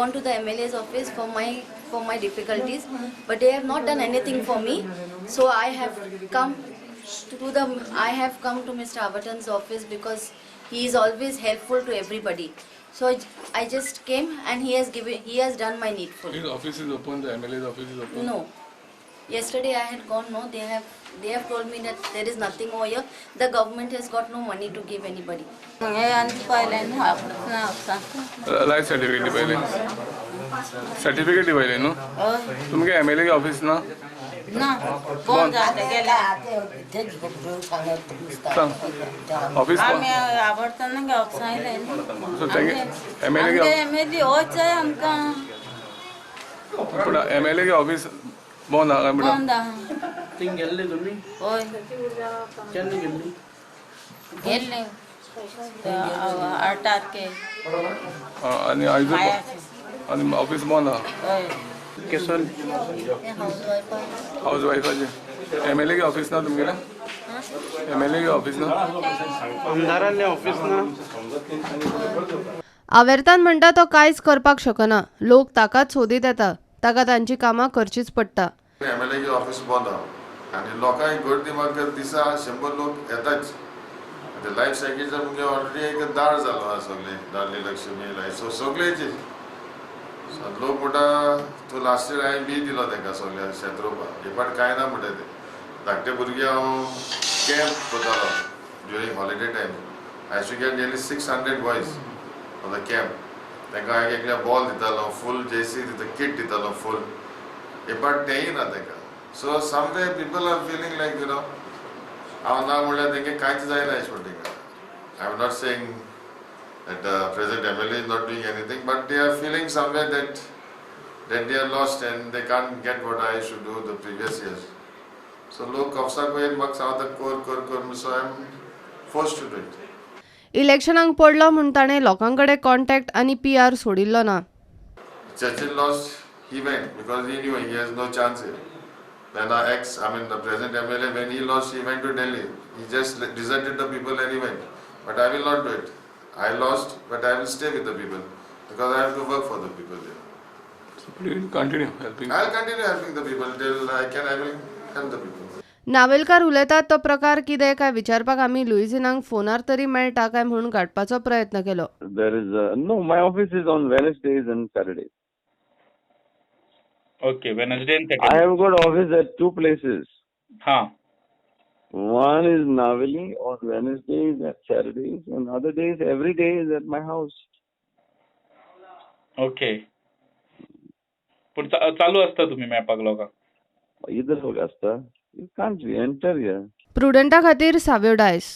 gone to the MLA's office for my difficulties, but they have not done anything for me. So I have come to Mr. Avartan's office because he is always helpful to everybody. So I just came and he has done my needful. His office is open. The MLA's office is open. No. Yesterday I had gone. No, they have told me that there is nothing over here. The government has got no money to give anybody. Life certificate दिवायले certificate दिवायले नो तुमगे MLA के office ना ना कोण जाते गेला ऑफिस आम्ही आवडतं ना गाव सांगले सो तेगे एमएलए के एमएलए होच आहे आमका पण एमएलए के ऑफिस बंद आहे पण बंद तीन गेल्ले तुम्ही होय केन्ना गेल्ली गेले 8 तारखे आणि आयज आणि ऑफिस बंद आहे होय केसन हाऊस वाईफाचे एमएलए के ऑफिस ना तुमगेला एमएलए के ऑफिस ना आमदारांनी ऑफिस ना आवेर्तान म्हणटा तो कांयच करपाक शकना लोक ताकाच सोदीत येता ताका तांची कामां करचीच पडटा एमएलए की ऑफिस बंद आहा आनी लोकांक गर्दी म्हाका दिसा 100 लोक येताच लायफ सायकलचा मुगे ऑलरेडी एक दाळ जालो आहा सगळे दारली लक्ष्मी लायफ सो सगळेचे लोक म्हणटा तूं लास्ट इयर हांवें बी दिलो तांकां सगळ्या शेत रोवपाक हे फाट कांय ना म्हणटा ते धाकटे भुरगे हांव कॅम्प करतालो during holiday time I should get nearly 600 boys on the camp तांकां हांवें एकल्या बॉल दितालो फूल जेसी किट दितालो फूल हे पाट तेंय ना तांकां so someway people are feeling like you know हांव ना म्हणल्यार तेंगे कांयच जायना एश म्हण तेंकां I am not saying that present MLA is not doing anything, but they are feeling somewhere that they are lost and they can't get what I should do the previous years. So look, Kafsa ko in marks out the core, so I am forced to do it. इलेक्शनाक पडलो म्हूण ताणें लोकांकडे contact आनी PR सोडिल्लो ना Churchill lost, he went because he knew he has no chance here. When the present MLA, when he lost, he went to Delhi. He just deserted the people and he went. But I will not do it. I lost, but I will stay with the people because I have to work for the people there. So please continue helping. I will continue helping the people till I will help the people. Navelkar उलयतात तो प्रकार कितें काय विचारपाक आमी लुईसिनाक फोनार तरी मेळटा काय म्हणून गाठपाचो प्रयत्न केलो There is no, my office is on Wednesdays and Saturdays. Okay, Wednesday and I Saturday. have got office at two places. हाँ. One is Naveli on Wednesdays and Saturdays, and other days, every day is at my house. Okay. पण चालू असता तुम्ही मॅपाक लोकांक Either Augusta, you can't enter here. प्रुडंटा खातीर साव्यो DISE